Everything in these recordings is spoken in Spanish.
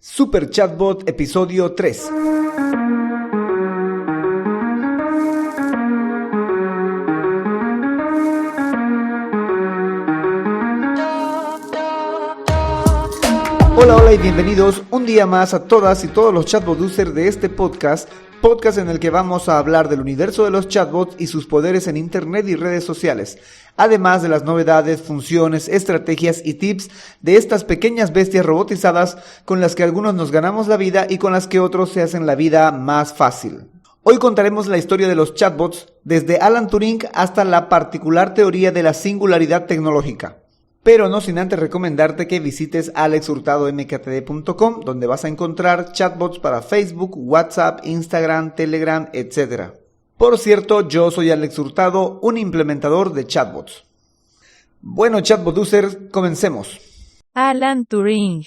Super Chatbot episodio 3. Hola y bienvenidos un día más a todas y todos los chatbot users de este podcast en el que vamos a hablar del universo de los chatbots y sus poderes en internet y redes sociales, además de las novedades, funciones, estrategias y tips de estas pequeñas bestias robotizadas con las que algunos nos ganamos la vida y con las que otros se hacen la vida más fácil. Hoy contaremos la historia de los chatbots desde Alan Turing hasta la particular teoría de la singularidad tecnológica. Pero no sin antes recomendarte que visites alexhurtadomktd.com, donde vas a encontrar chatbots para Facebook, WhatsApp, Instagram, Telegram, etc. Por cierto, yo soy Alex Hurtado, un implementador de chatbots. Bueno, chatbot users, comencemos. Alan Turing.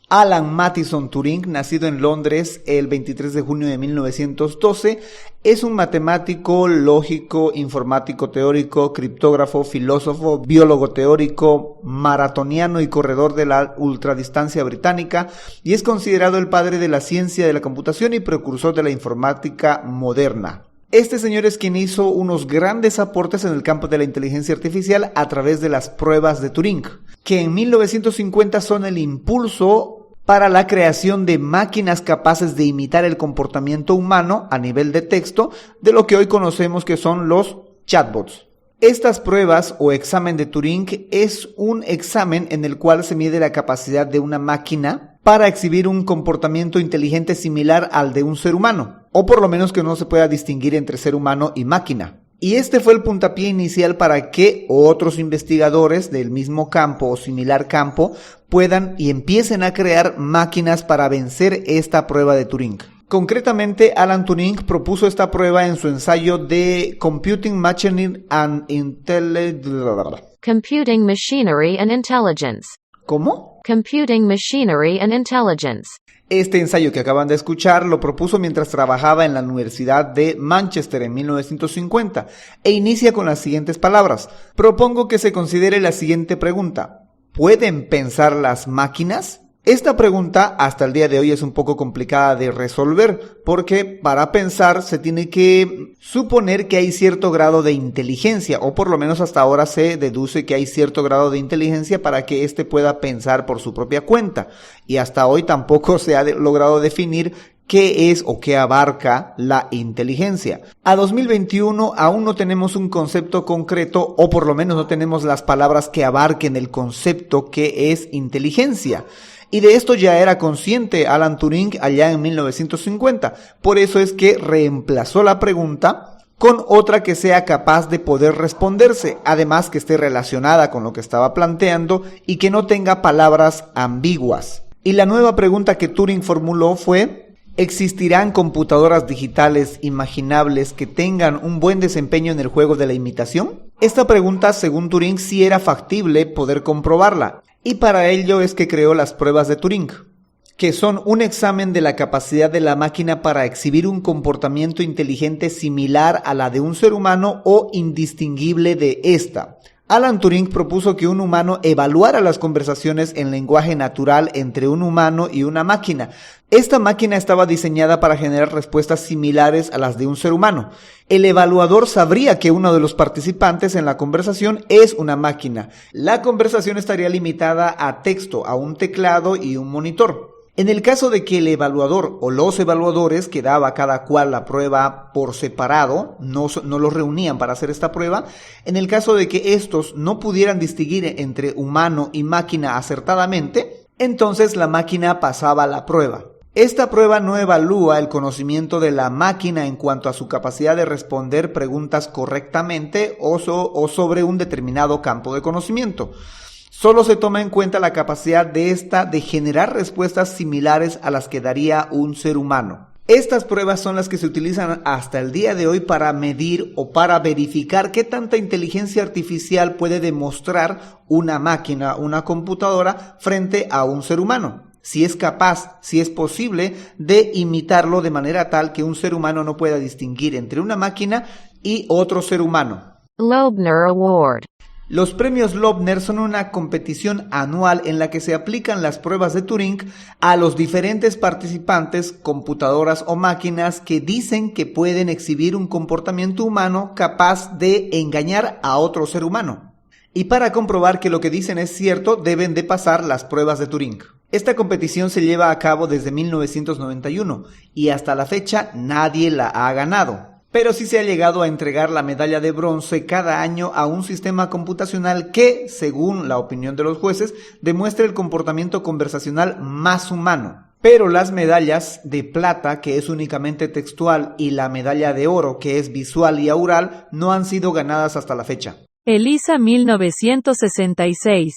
Alan Mathison Turing, nacido en Londres el 23 de junio de 1912, es un matemático, lógico, informático teórico, criptógrafo, filósofo, biólogo teórico, maratoniano y corredor de la ultradistancia británica, y es considerado el padre de la ciencia de la computación y precursor de la informática moderna. Este señor es quien hizo unos grandes aportes en el campo de la inteligencia artificial a través de las pruebas de Turing, que en 1950 son el impulso para la creación de máquinas capaces de imitar el comportamiento humano a nivel de texto, de lo que hoy conocemos que son los chatbots. Estas pruebas o examen de Turing es un examen en el cual se mide la capacidad de una máquina para exhibir un comportamiento inteligente similar al de un ser humano, o por lo menos que no se pueda distinguir entre ser humano y máquina. Y este fue el puntapié inicial para que otros investigadores del mismo campo o similar campo puedan y empiecen a crear máquinas para vencer esta prueba de Turing. Concretamente, Alan Turing propuso esta prueba en su ensayo de Computing Machinery and Intelligence. Computing Machinery and Intelligence. ¿Cómo? Computing Machinery and Intelligence. Este ensayo que acaban de escuchar lo propuso mientras trabajaba en la Universidad de Manchester en 1950 e inicia con las siguientes palabras. Propongo que se considere la siguiente pregunta. ¿Pueden pensar las máquinas? Esta pregunta hasta el día de hoy es un poco complicada de resolver porque para pensar se tiene que suponer que hay cierto grado de inteligencia, o por lo menos hasta ahora se deduce que hay cierto grado de inteligencia para que éste pueda pensar por su propia cuenta, y hasta hoy tampoco se ha logrado definir qué es o qué abarca la inteligencia. A 2021 aún no tenemos un concepto concreto, o por lo menos no tenemos las palabras que abarquen el concepto que es inteligencia. Y de esto ya era consciente Alan Turing allá en 1950. Por eso es que reemplazó la pregunta con otra que sea capaz de poder responderse, además que esté relacionada con lo que estaba planteando y que no tenga palabras ambiguas. Y la nueva pregunta que Turing formuló fue: ¿existirán computadoras digitales imaginables que tengan un buen desempeño en el juego de la imitación? Esta pregunta, según Turing, sí era factible poder comprobarla. Y para ello es que creó las pruebas de Turing, que son un examen de la capacidad de la máquina para exhibir un comportamiento inteligente similar a la de un ser humano o indistinguible de esta. Alan Turing propuso que un humano evaluara las conversaciones en lenguaje natural entre un humano y una máquina. Esta máquina estaba diseñada para generar respuestas similares a las de un ser humano. El evaluador sabría que uno de los participantes en la conversación es una máquina. La conversación estaría limitada a texto, a un teclado y un monitor. En el caso de que el evaluador o los evaluadores, que daba cada cual la prueba por separado, no los reunían para hacer esta prueba, en el caso de que estos no pudieran distinguir entre humano y máquina acertadamente, entonces la máquina pasaba la prueba. Esta prueba no evalúa el conocimiento de la máquina en cuanto a su capacidad de responder preguntas correctamente o sobre un determinado campo de conocimiento. Solo se toma en cuenta la capacidad de esta de generar respuestas similares a las que daría un ser humano. Estas pruebas son las que se utilizan hasta el día de hoy para medir o para verificar qué tanta inteligencia artificial puede demostrar una máquina, una computadora, frente a un ser humano. Si es capaz, si es posible de imitarlo de manera tal que un ser humano no pueda distinguir entre una máquina y otro ser humano. Loebner Award. Los premios Loebner son una competición anual en la que se aplican las pruebas de Turing a los diferentes participantes, computadoras o máquinas que dicen que pueden exhibir un comportamiento humano capaz de engañar a otro ser humano. Y para comprobar que lo que dicen es cierto, deben de pasar las pruebas de Turing. Esta competición se lleva a cabo desde 1991 y hasta la fecha nadie la ha ganado. Pero sí se ha llegado a entregar la medalla de bronce cada año a un sistema computacional que, según la opinión de los jueces, demuestra el comportamiento conversacional más humano. Pero las medallas de plata, que es únicamente textual, y la medalla de oro, que es visual y aural, no han sido ganadas hasta la fecha. ELISA 1966.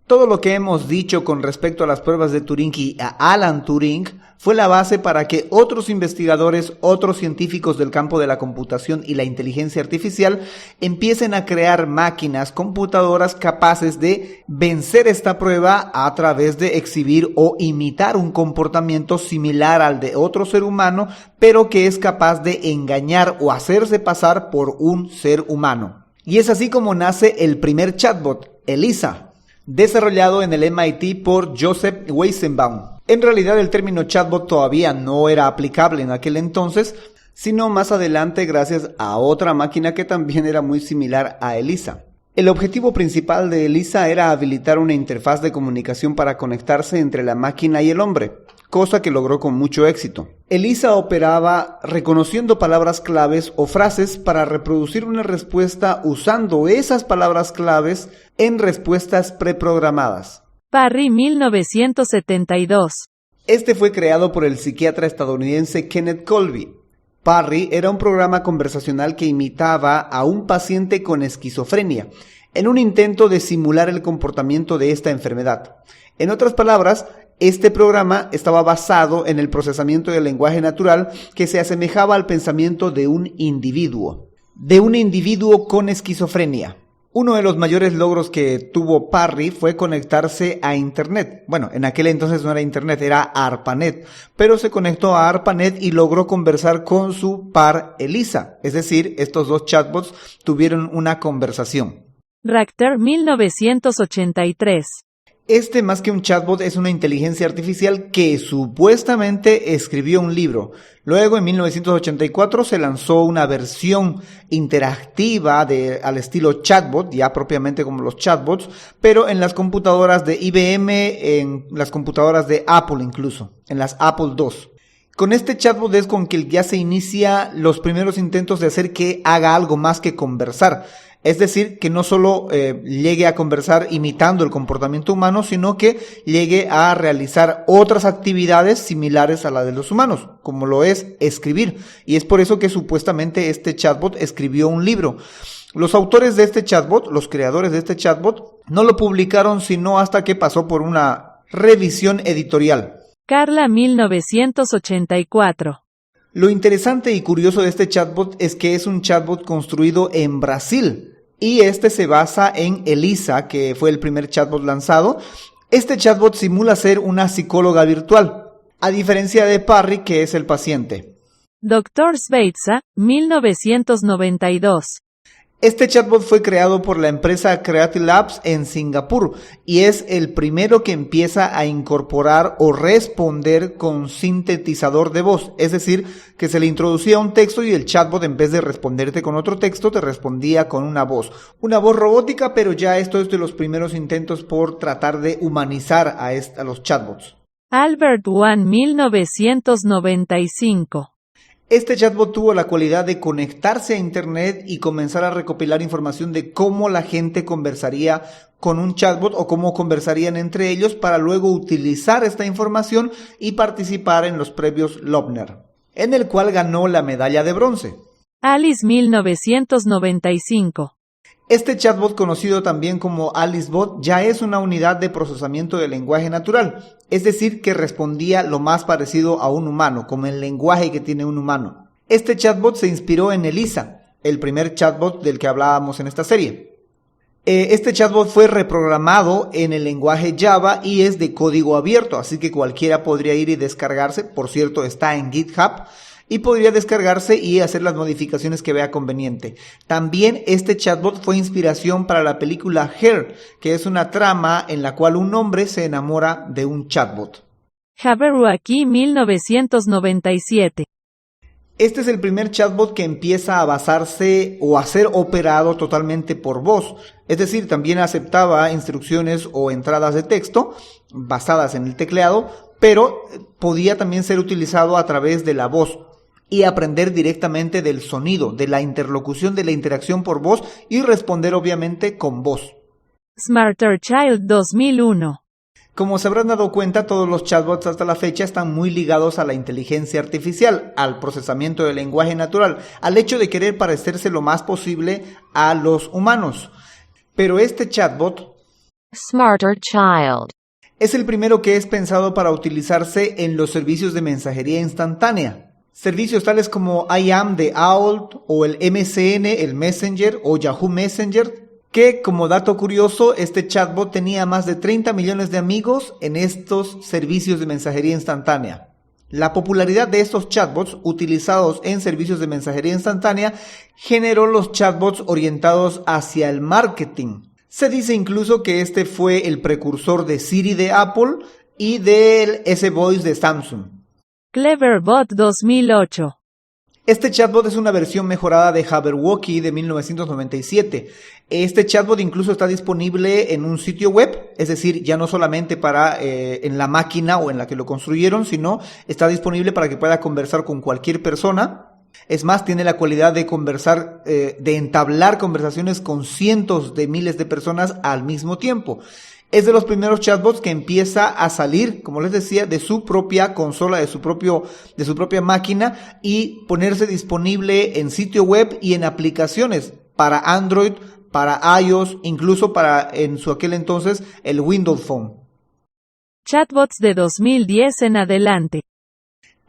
Todo lo que hemos dicho con respecto a las pruebas de Turing y a Alan Turing fue la base para que otros investigadores, otros científicos del campo de la computación y la inteligencia artificial empiecen a crear máquinas computadoras capaces de vencer esta prueba a través de exhibir o imitar un comportamiento similar al de otro ser humano, pero que es capaz de engañar o hacerse pasar por un ser humano. Y es así como nace el primer chatbot, ELISA, desarrollado en el MIT por Joseph Weizenbaum. En realidad el término chatbot todavía no era aplicable en aquel entonces, sino más adelante gracias a otra máquina que también era muy similar a ELISA. El objetivo principal de ELISA era habilitar una interfaz de comunicación para conectarse entre la máquina y el hombre, cosa que logró con mucho éxito. ELISA operaba reconociendo palabras claves o frases para reproducir una respuesta usando esas palabras claves en respuestas preprogramadas. Parry 1972. Este fue creado por el psiquiatra estadounidense Kenneth Colby. Parry era un programa conversacional que imitaba a un paciente con esquizofrenia, en un intento de simular el comportamiento de esta enfermedad. En otras palabras, este programa estaba basado en el procesamiento del lenguaje natural que se asemejaba al pensamiento de un individuo con esquizofrenia. Uno de los mayores logros que tuvo Parry fue conectarse a Internet. Bueno, en aquel entonces no era Internet, era ARPANET, pero se conectó a ARPANET y logró conversar con su par ELISA. Es decir, estos dos chatbots tuvieron una conversación. Rachter 1983. Este, más que un chatbot, es una inteligencia artificial que supuestamente escribió un libro. Luego, en 1984, se lanzó una versión interactiva al estilo chatbot, ya propiamente como los chatbots, pero en las computadoras de IBM, en las computadoras de Apple incluso, en las Apple II. Con este chatbot es con que ya se inicia los primeros intentos de hacer que haga algo más que conversar. Es decir, que no solo llegue a conversar imitando el comportamiento humano, sino que llegue a realizar otras actividades similares a la de los humanos, como lo es escribir. Y es por eso que supuestamente este chatbot escribió un libro. Los autores de este chatbot, los creadores de este chatbot, no lo publicaron sino hasta que pasó por una revisión editorial. Carla 1984. Lo interesante y curioso de este chatbot es que es un chatbot construido en Brasil y este se basa en ELISA, que fue el primer chatbot lanzado. Este chatbot simula ser una psicóloga virtual, a diferencia de Parry, que es el paciente. Dr. Sveitsa, 1992. Este chatbot fue creado por la empresa Creative Labs en Singapur y es el primero que empieza a incorporar o responder con sintetizador de voz, es decir, que se le introducía un texto y el chatbot, en vez de responderte con otro texto, te respondía con una voz robótica, pero ya esto es de los primeros intentos por tratar de humanizar a los chatbots. Albert One 1995. Este chatbot tuvo la cualidad de conectarse a Internet y comenzar a recopilar información de cómo la gente conversaría con un chatbot o cómo conversarían entre ellos para luego utilizar esta información y participar en los premios Loebner, en el cual ganó la medalla de bronce. Alice 1995. Este chatbot, conocido también como AliceBot, ya es una unidad de procesamiento del lenguaje natural, es decir, que respondía lo más parecido a un humano, como el lenguaje que tiene un humano. Este chatbot se inspiró en ELISA, el primer chatbot del que hablábamos en esta serie. Este chatbot fue reprogramado en el lenguaje Java y es de código abierto, así que cualquiera podría ir y descargarse. Por cierto, está en GitHub. y podría descargarse y hacer las modificaciones que vea conveniente. También este chatbot fue inspiración para la película Her, que es una trama en la cual un hombre se enamora de un chatbot. Jabberwocky 1997. Este es el primer chatbot que empieza a basarse o a ser operado totalmente por voz. Es decir, también aceptaba instrucciones o entradas de texto basadas en el tecleado, pero podía también ser utilizado a través de la voz y aprender directamente del sonido, de la interlocución, de la interacción por voz y responder obviamente con voz. Smarter Child 2001. Como se habrán dado cuenta, todos los chatbots hasta la fecha están muy ligados a la inteligencia artificial, al procesamiento del lenguaje natural, al hecho de querer parecerse lo más posible a los humanos. Pero este chatbot, Smarter Child, es el primero que es pensado para utilizarse en los servicios de mensajería instantánea. Servicios tales como IM de AOL o el MSN, el Messenger o Yahoo Messenger, que como dato curioso, este chatbot tenía más de 30 millones de amigos en estos servicios de mensajería instantánea. La popularidad de estos chatbots utilizados en servicios de mensajería instantánea generó los chatbots orientados hacia el marketing. Se dice incluso que este fue el precursor de Siri de Apple y del S-Voice de Samsung. Cleverbot 2008. Este chatbot es una versión mejorada de Jabberwocky de 1997. Este chatbot incluso está disponible en un sitio web, es decir, ya no solamente para en la máquina o en la que lo construyeron, sino está disponible para que pueda conversar con cualquier persona. Es más, tiene la cualidad de conversar, de entablar conversaciones con cientos de miles de personas al mismo tiempo. Es de los primeros chatbots que empieza a salir, como les decía, de su propia consola, de su propia máquina y ponerse disponible en sitio web y en aplicaciones para Android, para iOS, incluso para en su aquel entonces el Windows Phone. Chatbots de 2010 en adelante.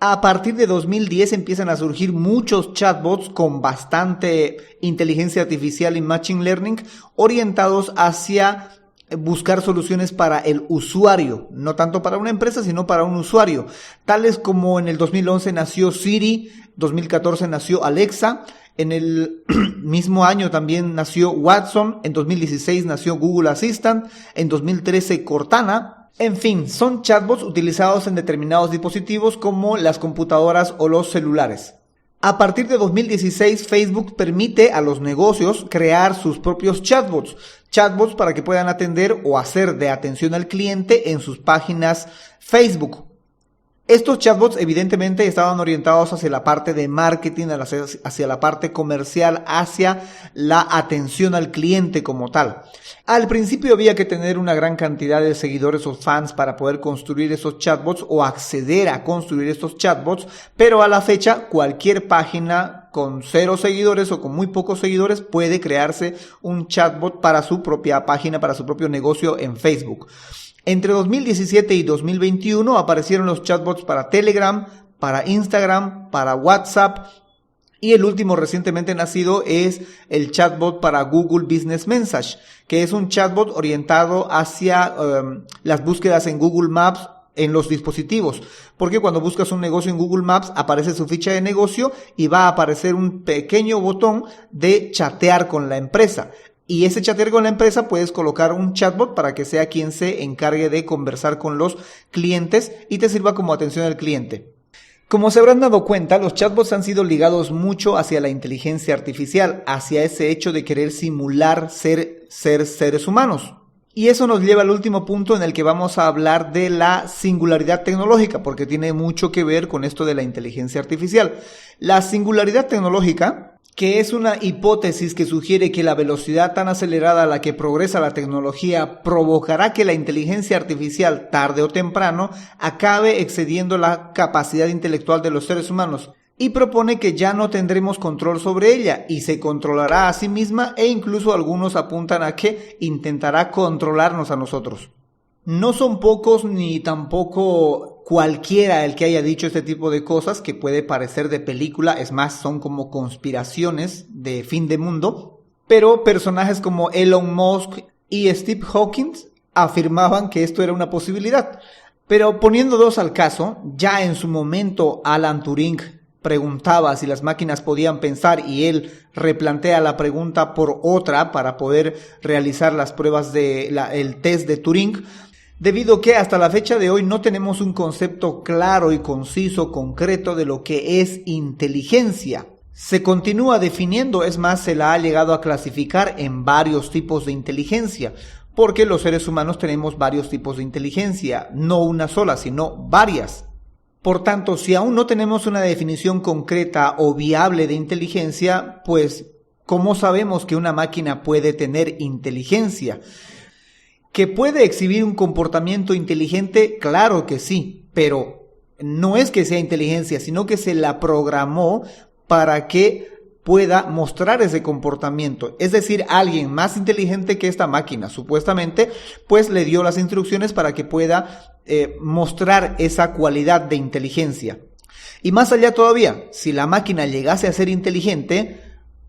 A partir de 2010 empiezan a surgir muchos chatbots con bastante inteligencia artificial y machine learning orientados hacia buscar soluciones para el usuario, no tanto para una empresa, sino para un usuario, tales como en el 2011 nació Siri, 2014 nació Alexa, en el mismo año también nació Watson, en 2016 nació Google Assistant, en 2013 Cortana. En fin, son chatbots utilizados en determinados dispositivos como las computadoras o los celulares. A partir de 2016, Facebook permite a los negocios crear sus propios chatbots para que puedan atender o hacer de atención al cliente en sus páginas Facebook. Estos chatbots evidentemente estaban orientados hacia la parte de marketing, hacia la parte comercial, hacia la atención al cliente como tal. Al principio había que tener una gran cantidad de seguidores o fans para poder construir esos chatbots o acceder a construir estos chatbots, pero a la fecha cualquier página con 0 seguidores o con muy pocos seguidores puede crearse un chatbot para su propia página, para su propio negocio en Facebook. Entre 2017 y 2021 aparecieron los chatbots para Telegram, para Instagram, para WhatsApp y el último recientemente nacido es el chatbot para Google Business Message, que es un chatbot orientado hacia las búsquedas en Google Maps en los dispositivos, porque cuando buscas un negocio en Google Maps aparece su ficha de negocio y va a aparecer un pequeño botón de chatear con la empresa. Y ese chatear con la empresa puedes colocar un chatbot para que sea quien se encargue de conversar con los clientes y te sirva como atención al cliente. Como se habrán dado cuenta, los chatbots han sido ligados mucho hacia la inteligencia artificial, hacia ese hecho de querer simular ser seres humanos. Y eso nos lleva al último punto en el que vamos a hablar de la singularidad tecnológica, porque tiene mucho que ver con esto de la inteligencia artificial. La singularidad tecnológica, que es una hipótesis que sugiere que la velocidad tan acelerada a la que progresa la tecnología provocará que la inteligencia artificial, tarde o temprano, acabe excediendo la capacidad intelectual de los seres humanos, y propone que ya no tendremos control sobre ella y se controlará a sí misma e incluso algunos apuntan a que intentará controlarnos a nosotros. No son pocos ni tampoco cualquiera el que haya dicho este tipo de cosas que puede parecer de película, es más, son como conspiraciones de fin de mundo, pero personajes como Elon Musk y Steve Hawking afirmaban que esto era una posibilidad. Pero poniéndonos al caso, ya en su momento Alan Turing preguntaba si las máquinas podían pensar y él replantea la pregunta por otra para poder realizar las pruebas el test de Turing, debido a que hasta la fecha de hoy no tenemos un concepto claro y conciso, concreto de lo que es inteligencia. Se continúa definiendo, es más, se la ha llegado a clasificar en varios tipos de inteligencia, porque los seres humanos tenemos varios tipos de inteligencia, no una sola, sino varias. Por tanto, si aún no tenemos una definición concreta o viable de inteligencia, pues, ¿cómo sabemos que una máquina puede tener inteligencia? ¿Que puede exhibir un comportamiento inteligente? Claro que sí, pero no es que sea inteligencia, sino que se la programó para que pueda mostrar ese comportamiento. Es decir, alguien más inteligente que esta máquina, supuestamente, pues le dio las instrucciones para que pueda mostrar esa cualidad de inteligencia. Y más allá todavía, si la máquina llegase a ser inteligente,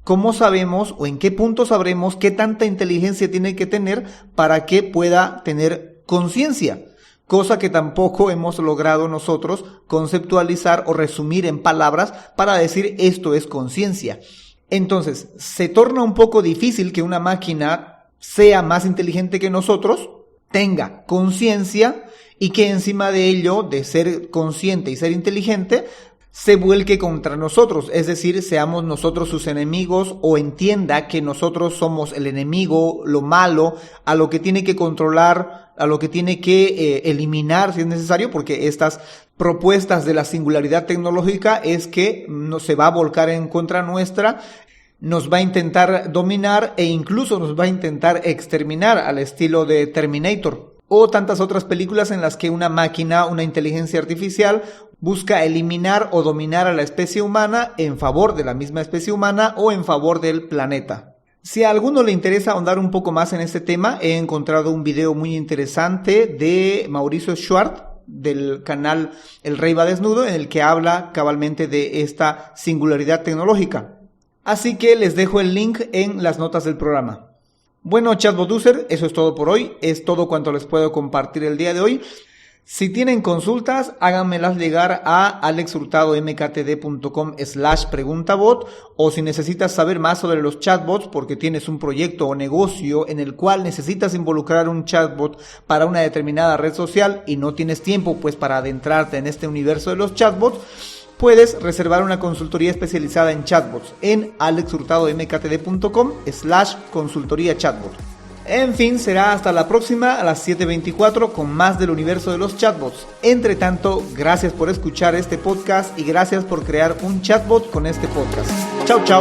¿cómo sabemos o en qué punto sabremos qué tanta inteligencia tiene que tener para que pueda tener conciencia? Cosa que tampoco hemos logrado nosotros conceptualizar o resumir en palabras para decir esto es conciencia. Entonces, se torna un poco difícil que una máquina sea más inteligente que nosotros, tenga conciencia y que encima de ello, de ser consciente y ser inteligente, se vuelque contra nosotros, es decir, seamos nosotros sus enemigos o entienda que nosotros somos el enemigo, lo malo, a lo que tiene que controlar, a lo que tiene que eliminar si es necesario, porque estas propuestas de la singularidad tecnológica es que no se va a volcar en contra nuestra, nos va a intentar dominar e incluso nos va a intentar exterminar al estilo de Terminator. O tantas otras películas en las que una máquina, una inteligencia artificial, busca eliminar o dominar a la especie humana en favor de la misma especie humana o en favor del planeta. Si a alguno le interesa ahondar un poco más en este tema, he encontrado un video muy interesante de Mauricio Schwartz, del canal El Rey va Desnudo, en el que habla cabalmente de esta singularidad tecnológica. Así que les dejo el link en las notas del programa. Bueno, Chatbot User, eso es todo por hoy, es todo cuanto les puedo compartir el día de hoy. Si tienen consultas, háganmelas llegar a alexhurtadomktd.com/preguntabot, o si necesitas saber más sobre los chatbots porque tienes un proyecto o negocio en el cual necesitas involucrar un chatbot para una determinada red social y no tienes tiempo pues para adentrarte en este universo de los chatbots, puedes reservar una consultoría especializada en chatbots en alexhurtadomktd.com/consultoría chatbot. En fin, será hasta la próxima a las 7:24 con más del universo de los chatbots. Entre tanto, gracias por escuchar este podcast y gracias por crear un chatbot con este podcast. Chau, chau.